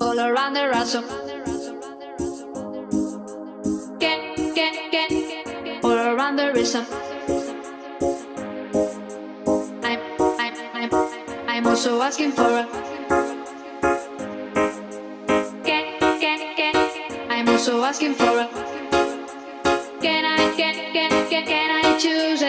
all around the ransom. All around the rhythm. I'm, I'm, I'm also asking for a. I'm also asking for a. Can I choose